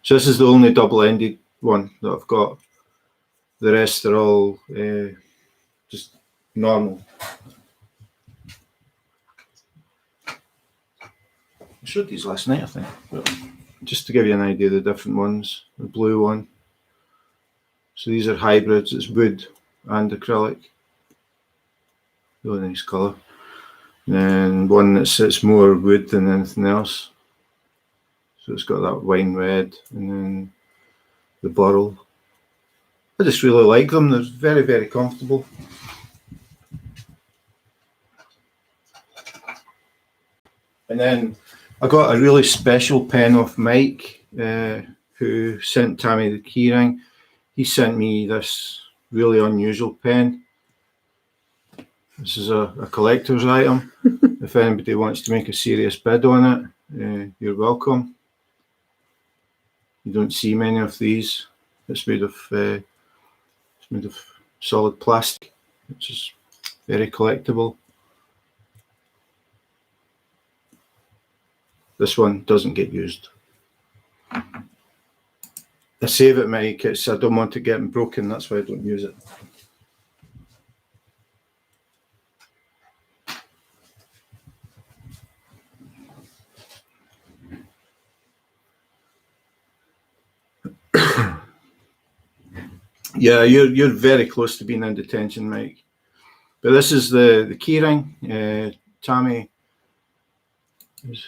So this is the only double-ended one that I've got. The rest are all just normal. I showed these last night, I think, but just to give you an idea of the different ones. The blue one. So these are hybrids. It's wood and acrylic. Really nice colour. And one that's more wood than anything else. So it's got that wine red, and then the burl. I just really like them. They're very, very comfortable. And then I got a really special pen off Mike, who sent Tammy the keyring. He sent me this really unusual pen. This is a collector's item. If anybody wants to make a serious bid on it, you're welcome. You don't see many of these. It's made of solid plastic, which is very collectible. This one doesn't get used. I save it, Mike. I don't want it getting broken. That's why I don't use it. Yeah, you're very close to being in detention, Mike. But this is the keyring. Tammy has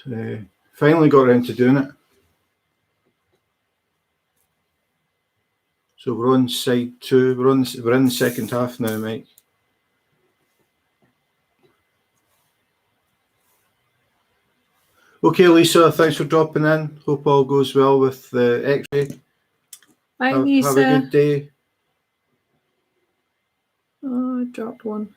finally got around to doing it. So we're on side 2. We're in the second half now, Mike. Okay, Lisa, thanks for dropping in. Hope all goes well with the X-ray. Bye, Lisa. Have a good day. Oh, I dropped one.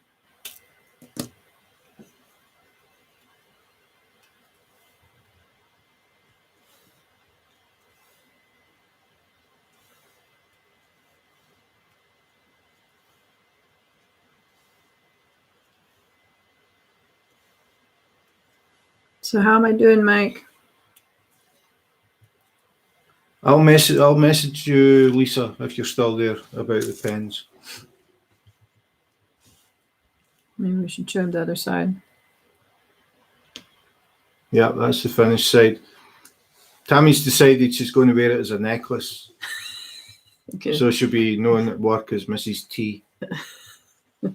So how am I doing, Mike? I'll message you, Lisa, if you're still there, about the pens. Maybe we should show the other side. Yeah, that's the finished side. Tammy's decided she's going to wear it as a necklace. Okay. So she'll be known at work as Mrs. T. I'll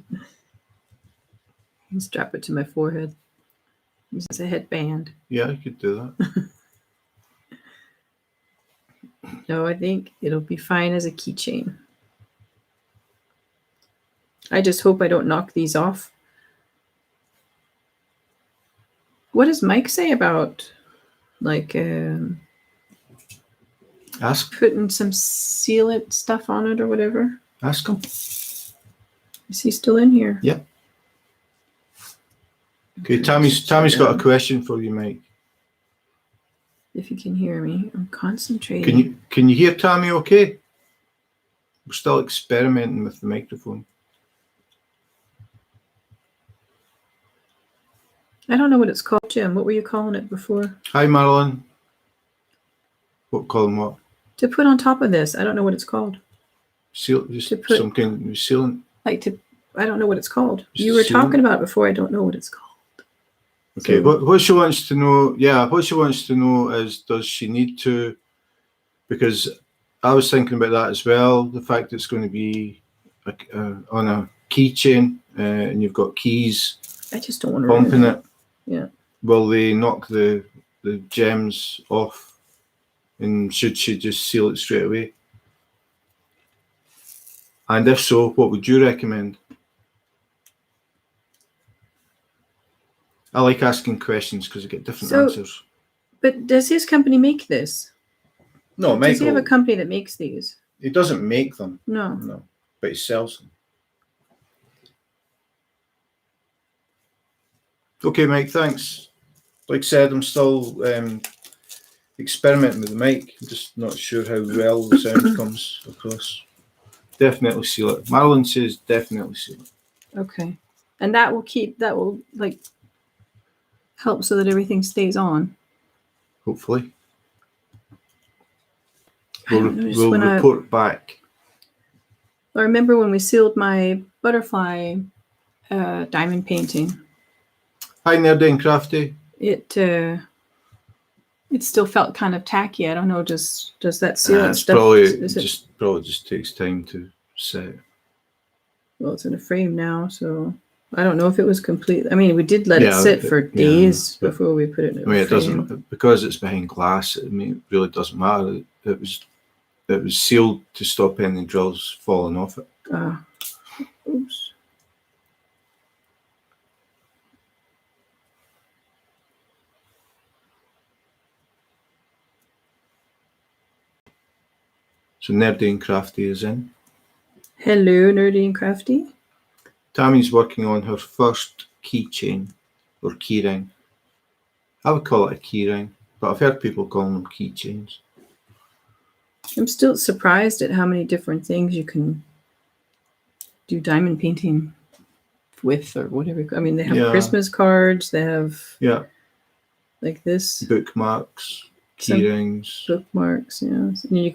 strap it to my forehead. Use it as a headband. Yeah, you could do that. No, I think it'll be fine as a keychain. I just hope I don't knock these off. What does Mike say about, like, Ask putting some sealant stuff on it or whatever? him. Is he still in here? Yeah. Okay, Tammy's got a question for you, Mike. If you can hear me, I'm concentrating. Can you hear Tammy okay? We're still experimenting with the microphone. I don't know what it's called, Jim. What were you calling it before? Hi, Marilyn. Call him what? To put on top of this. I don't know what it's called. Just To put- some kind of sealant. I don't know what it's called. Just You were sealant? talking about it before. I don't know what it's called. Okay, So- what she wants to know, is, does she need to, because I was thinking about that as well, the fact it's going to be on a keychain, and you've got keys I just don't want to bumping it. Yeah. Will they knock the gems off, and should she just seal it straight away? And if so, what would you recommend? I like asking questions because I get different answers. But does his company make this? No, Does he have a Michael, company that makes these? he doesn't make them, No. no, but he sells them. Okay, Mike, thanks. Like I said, I'm still experimenting with the mic. I'm just not sure how well the sound comes across. Definitely seal it. Marilyn says definitely seal it. Okay. And that will like help so that everything stays on. Hopefully. I don't know, just We'll when report back. I remember when we sealed my butterfly diamond painting. Hi, Nerdy and Crafty. It still felt kind of tacky. I don't know. Does that sealant It's stuff? probably just takes time to set. Well, it's in a frame now, so I don't know if it was complete. I mean, we did let it sit for days before we put it in a frame. It doesn't, because it's behind glass. I mean, it really doesn't matter. It was sealed to stop any drills falling off it. Oops. So Nerdy and Crafty is in. Hello, Nerdy and Crafty. Tammy's working on her first keychain or keyring. I would call it a keyring, but I've heard people calling them keychains. I'm still surprised at how many different things you can do diamond painting with, or whatever. I mean, they have Christmas cards. They have like this bookmarks, keyrings, bookmarks. Yeah, and you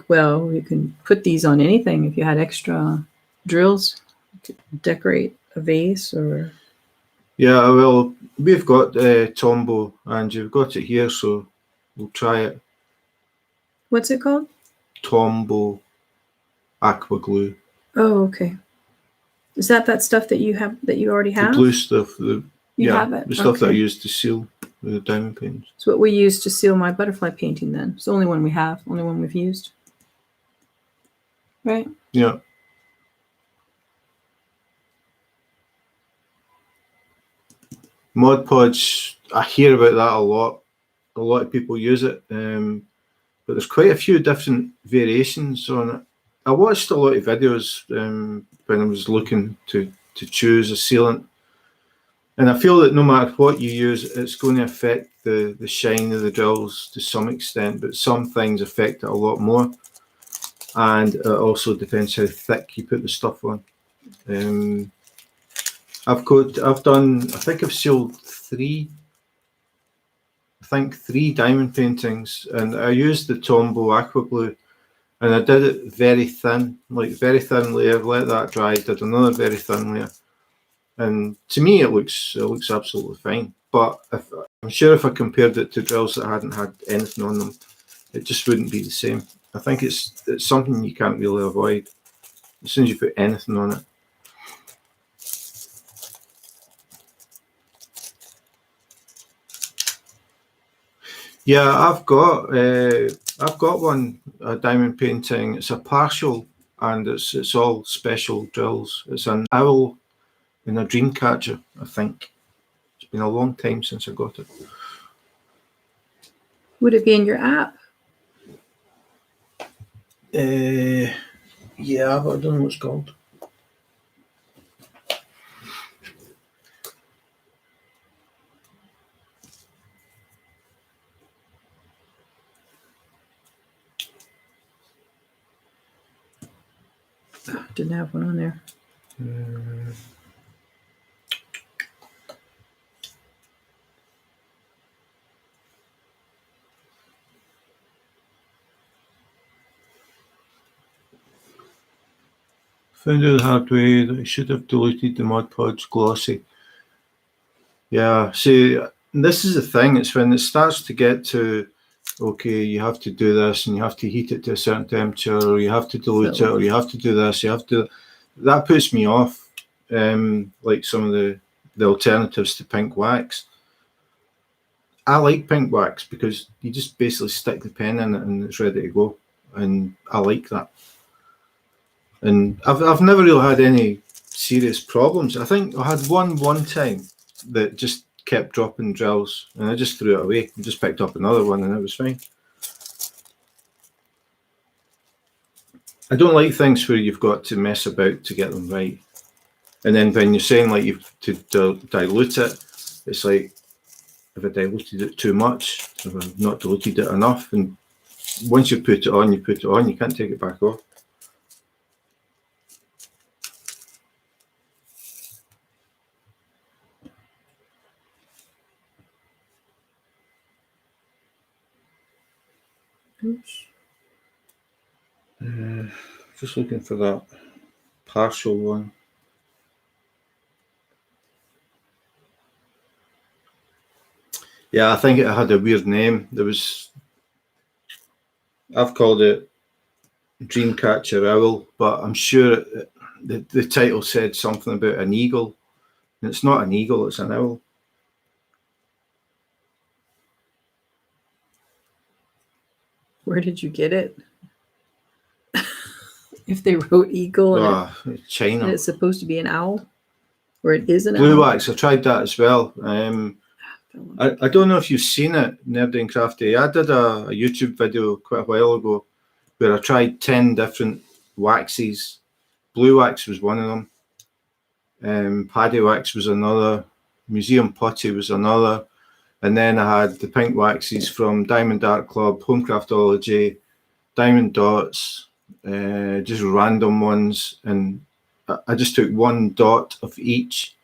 can put these on anything. If you had extra drills, you could decorate a vase or. Yeah, well, we've got Tombow, and you've got it here, so we'll try it. What's it called? Tombow aqua glue. Oh, okay. Is that stuff that you have, that you already have? The blue stuff. You have it? The stuff that I used to seal the diamond paintings. It's what we used to seal my butterfly painting then. It's the only one we have, only one we've used. Right? Yeah. Mod Podge, I hear about that a lot. A lot of people use it, but there's quite a few different variations on it. I watched a lot of videos when I was looking to choose a sealant, and I feel that no matter what you use, it's going to affect the shine of the drills to some extent, but some things affect it a lot more, and it also depends how thick you put the stuff on. I think I've sealed three diamond paintings, and I used the Tombow aqua glue, and I did it very thin, like very thin layer, let that dry, did another very thin layer, and to me it looks absolutely fine. But I'm sure if I compared it to drills that hadn't had anything on them, it just wouldn't be the same. I think it's something you can't really avoid as soon as you put anything on it. Yeah, I've got one, a diamond painting. It's a partial, and it's all special drills. It's an owl in a dream catcher, I think. It's been a long time since I got it. Would it be in your app? Yeah, but I don't know what it's called. Didn't have one on there. Found out the hard way that I should have deleted the Mod Podge glossy. Yeah, see, this is the thing. It's when it starts to get to, okay, you have to do this, and you have to heat it to a certain temperature, or you have to dilute it, or you have to do this, that puts me off, like some of the alternatives to pink wax. I like pink wax because you just basically stick the pen in it and it's ready to go, and I like that. And I've never really had any serious problems. I think I had one time that just kept dropping drills, and I just threw it away and just picked up another one, and it was fine. I don't like things where you've got to mess about to get them right, and then when you're saying like you've to dilute it, it's like, if I diluted it too much, if I've not diluted it enough, and once you put it on, you put it on, you can't take it back off. Oops. Just looking for that partial one. Yeah, I think it had a weird name. I've called it Dreamcatcher Owl, but I'm sure the title said something about an eagle. And it's not an eagle, it's an owl. Where did you get it? If they wrote eagle and China. and it's supposed to be an owl, or it is an Blue owl. wax, I tried that as well. I don't know if you've seen it, Nerdy and Crafty. I did a YouTube video quite a while ago where I tried 10 different waxes. Blue wax was one of them. Paddy wax was another. Museum Putty was another. And then I had the pink waxes from Diamond Art Club, Homecraftology, Diamond Dots, just random ones. And I just took one dot of each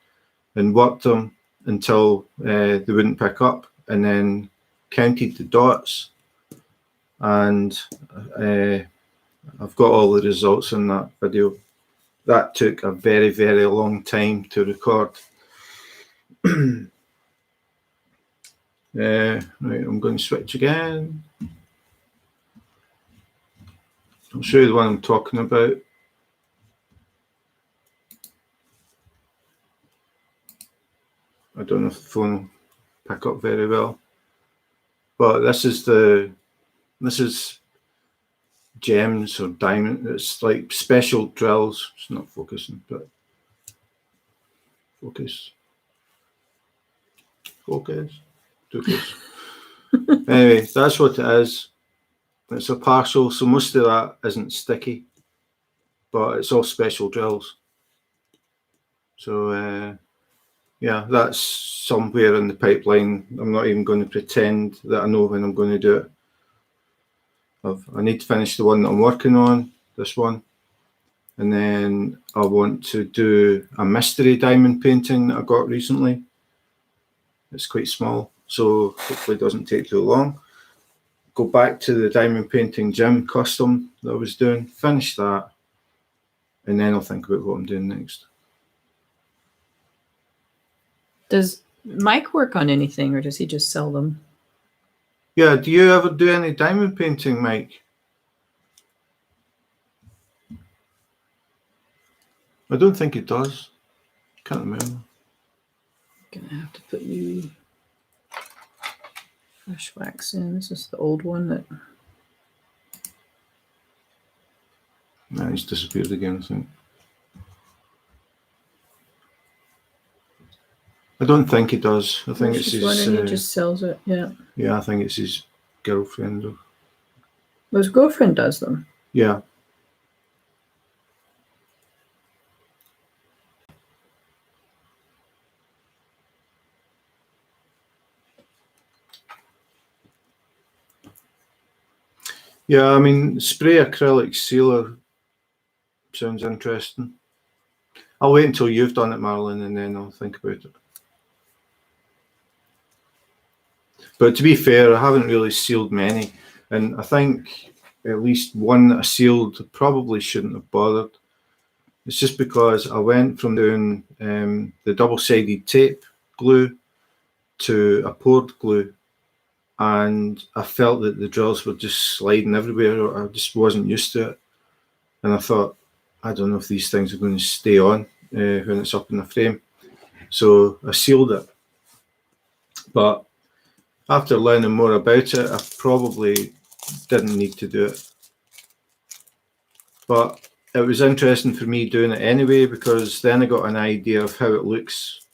and worked them until they wouldn't pick up, and then counted the dots. And I've got all the results in that video. That took a very, very long time to record. Right, I'm going to switch again. I'll show you the one I'm talking about. I don't know if the phone will pick up very well, but this is gems or diamond. It's like special drills. It's not focusing, but focus. Anyway, that's what it is. It's a partial, so most of that isn't sticky, but it's all special drills. So yeah, that's somewhere in the pipeline. I'm not even going to pretend that I know when I'm going to do it. I need to finish the one that I'm working on, this one, and then I want to do a mystery diamond painting that I got recently. It's quite small, so hopefully it doesn't take too long. Go back to the diamond painting gym custom that I was doing, finish that, and then I'll think about what I'm doing next. Does Mike work on anything, or does he just sell them? Yeah, do you ever do any diamond painting, Mike? I don't think he does. Can't remember. Gonna have to put new fresh wax in. This is the old one that. No, he's disappeared again, I think. I don't think he does. I think it's his. He just sells it. Yeah. Yeah, I think it's his girlfriend. Well, his girlfriend does them. Yeah. Yeah, I mean, spray acrylic sealer sounds interesting. I'll wait until you've done it, Marilyn, and then I'll think about it. But to be fair, I haven't really sealed many, and I think at least one that I sealed probably shouldn't have bothered. It's just because I went from doing the double-sided tape glue to a poured glue, and I felt that the drills were just sliding everywhere. I just wasn't used to it, and I thought, I don't know if these things are going to stay on when it's up in the frame. So I sealed it. But after learning more about it, I probably didn't need to do it. But it was interesting for me doing it anyway, because then I got an idea of how it looks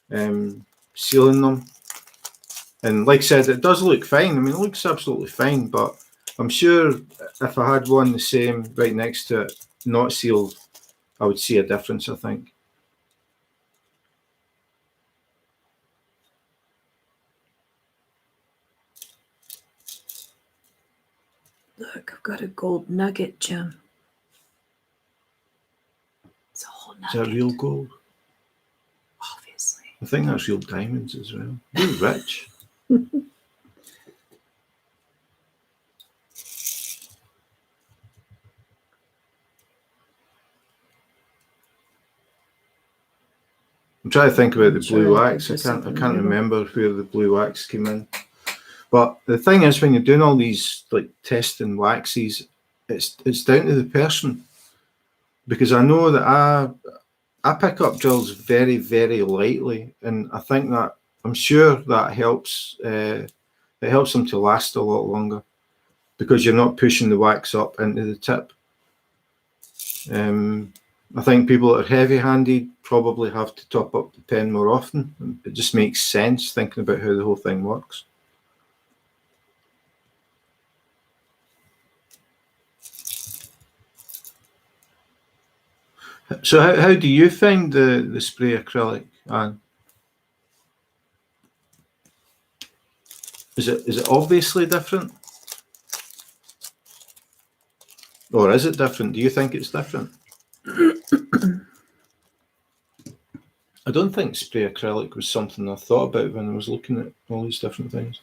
sealing them. And like I said, it does look fine. I mean, it looks absolutely fine, but I'm sure if I had one the same right next to it, not sealed, I would see a difference, I think. Look, I've got a gold nugget, Jim. It's a whole nugget. Is that real gold? Obviously. I think that's real diamonds as well. You're rich. I'm trying to think about the blue wax. I can't remember where the blue wax came in. But the thing is, when you're doing all these like testing waxes, it's down to the person. Because I know that I pick up drills very, very lightly, and I think that I'm sure that helps. It helps them to last a lot longer because you're not pushing the wax up into the tip. I think people that are heavy-handed probably have to top up the pen more often. It just makes sense thinking about how the whole thing works. So how do you find the spray acrylic, Anne? Is it obviously different? Or is it different? Do you think it's different? I don't think spray acrylic was something I thought about when I was looking at all these different things.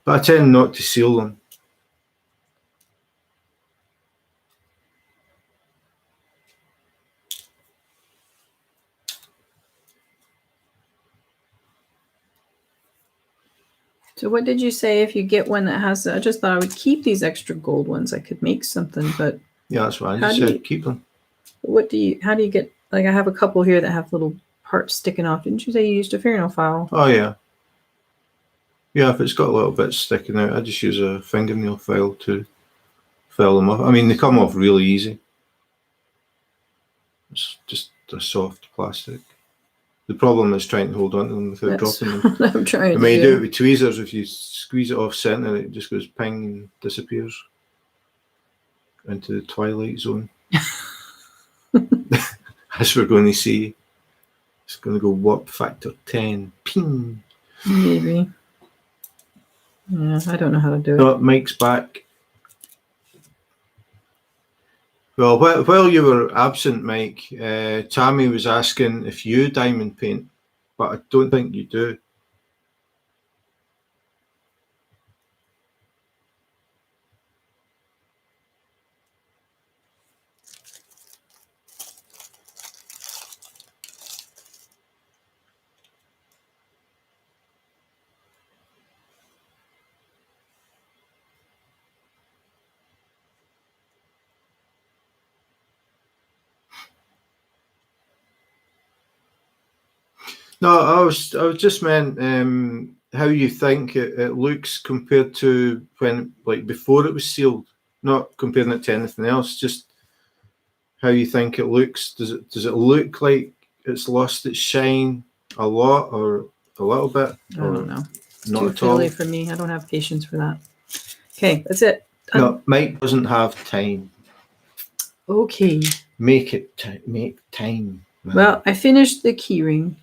But I tend not to seal them. So what did you say if you get one that has, I just thought I would keep these extra gold ones. I could make something, but. Yeah, that's why I just said keep them. How do you get, like I have a couple here that have little parts sticking off. Didn't you say you used a fingernail file? Oh yeah. Yeah, if it's got a little bit sticking out, I just use a fingernail file to file them off. I mean, they come off really easy. It's just a soft plastic. The problem is trying to hold on to them without dropping them. What I'm trying to when you do it with tweezers, if you squeeze it off center, it just goes ping and disappears into the twilight zone. As we're going to see, it's going to go WIP factor 10. Ping. Maybe. Yeah, I don't know how to do it. No, Mike's back. Well, while you were absent, Mike, Tammy was asking if you diamond paint, but I don't think you do. No, I was just meant how you think it looks compared to when, like, before it was sealed. Not comparing it to anything else, just how you think it looks. Does it look like it's lost its shine a lot or a little bit? I don't know. It's not too at all. fiddly for me. I don't have patience for that. Okay, that's it. No, Mike doesn't have time. Okay. Make time. Man. Well, I finished the keyring.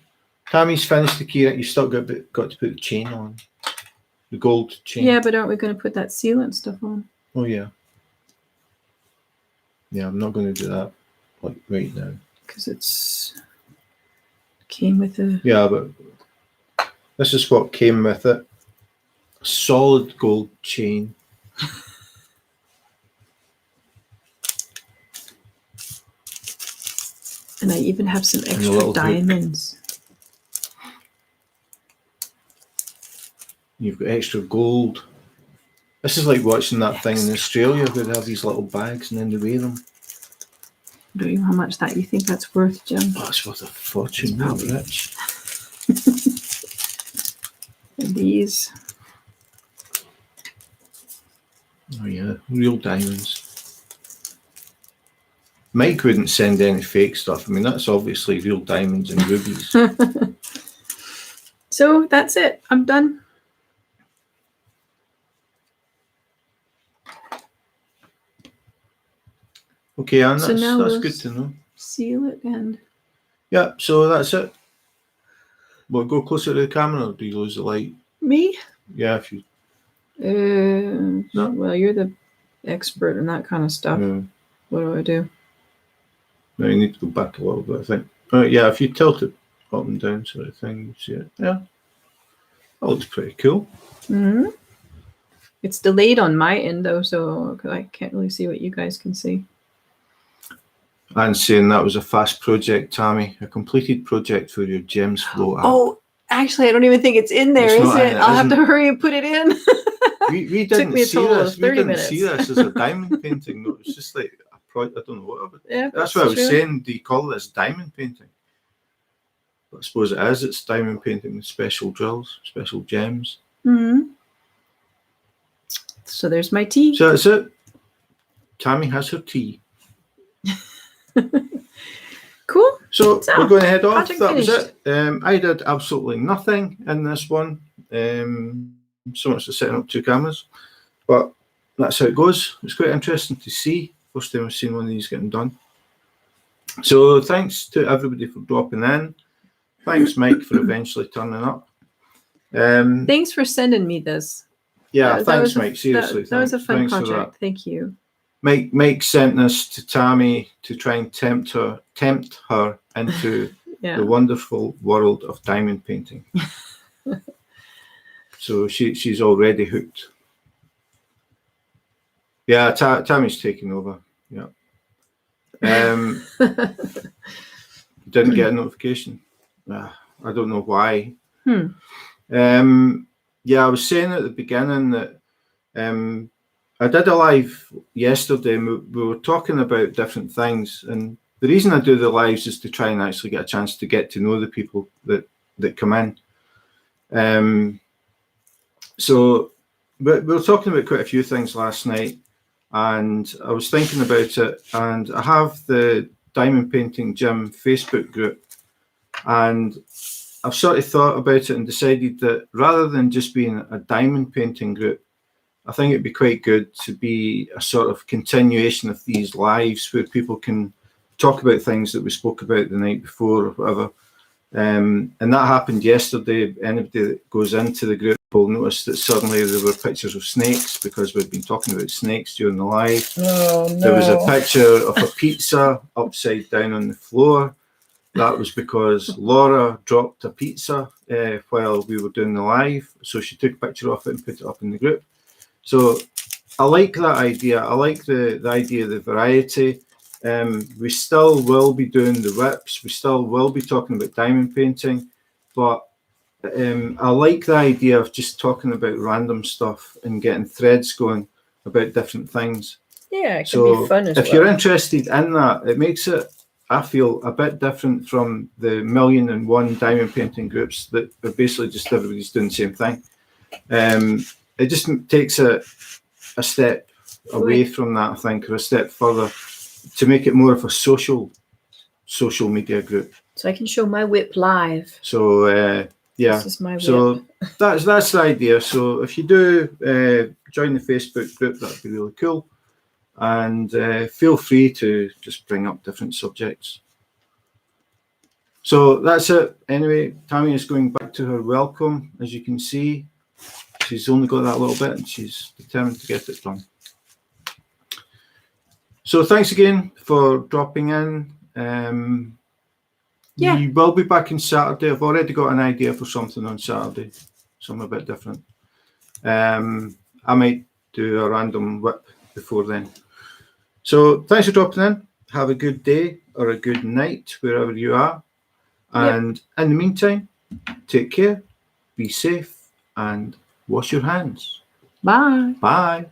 Tammy's finished the keyring. You still got to put the chain on, the gold chain. Yeah, but aren't we going to put that sealant stuff on? Oh yeah. Yeah, I'm not going to do that like right now. Because it's came with a. Yeah, but this is what came with it: a solid gold chain. And I even have some extra diamonds. You've got extra gold. This is like watching that thing in Australia where they have these little bags and then they weigh them. I don't know how much you think that's worth, Jim. Oh, it's worth a fortune. You're rich. And these. Oh yeah, real diamonds. Mike wouldn't send any fake stuff. I mean, that's obviously real diamonds and rubies. So that's it. I'm done. Okay, Anne, that's good to know. Seal it and. Yeah, so that's it. Well, go closer to the camera or do you lose the light? Me? Yeah, if you. No. Well, you're the expert in that kind of stuff. What do I do? No, you need to go back a little bit, I think. Yeah, if you tilt it up and down sort of thing, you see it. Yeah. That looks pretty cool. Mm-hmm. It's delayed on my end, though, so I can't really see what you guys can see. And saying that was a fast project, Tammy. A completed project for your Gems Flow app. Oh, actually, I don't even think it's in there, is it? I'll have to hurry and put it in. We didn't me a see total this. of We 30 didn't see minutes. this as a diamond painting. No, it's just like a project. I don't know what. Yeah, that's what I was true. saying. Do you call this diamond painting? But I suppose it is. It's diamond painting with special drills, special gems. Mm-hmm. So there's my tea. So that's it. Tammy has her tea. Cool. So we're going to head off. That finished. was it. I did absolutely nothing in this one. So much for setting up 2 cameras. But that's how it goes. It's quite interesting to see. First time I've seen one of these getting done. So thanks to everybody for dropping in. Thanks, Mike, for eventually turning up. Thanks for sending me this. Yeah, thanks, Mike. Seriously, that was a fun project. Thank you. Mike sent this to Tammy to try and tempt her into the wonderful world of diamond painting. So she's already hooked. Yeah, Tammy's taking over. Yeah. Didn't get a notification. I don't know why. Yeah, I was saying at the beginning that I did a live yesterday and we were talking about different things, and the reason I do the lives is to try and actually get a chance to get to know the people that come in. So we were talking about quite a few things last night, and I was thinking about it, and I have the Diamond Painting Gym Facebook group, and I've sort of thought about it and decided that rather than just being a diamond painting group, I think it'd be quite good to be a sort of continuation of these lives where people can talk about things that we spoke about the night before or whatever. And that happened yesterday. Anybody that goes into the group will notice that suddenly there were pictures of snakes because we've been talking about snakes during the live. Oh, no. There was a picture of a pizza upside down on the floor. That was because Laura dropped a pizza while we were doing the live. So she took a picture of it and put it up in the group. So I like that idea. I like the idea of the variety. We still will be doing the WIPs. We still will be talking about diamond painting. But I like the idea of just talking about random stuff and getting threads going about different things. Yeah, it can be fun as well. If you're interested in that, it makes it, I feel, a bit different from the 1,000,001 diamond painting groups that are basically just everybody's doing the same thing. It just takes a step away from that, I think, or a step further to make it more of a social media group. So I can show my WIP live. So yeah, this is my WIP. So that's the idea. So if you do join the Facebook group, that'd be really cool. And feel free to just bring up different subjects. So that's it. Anyway, Tammy is going back to her welcome. As you can see, she's only got that little bit and she's determined to get it done. So thanks again for dropping in. We will be back on Saturday. I've already got an idea for something on Saturday, something a bit different. I might do a random WIP before then. So thanks for dropping in. Have a good day or a good night wherever you are. And in the meantime, take care, be safe, and wash your hands. Bye. Bye.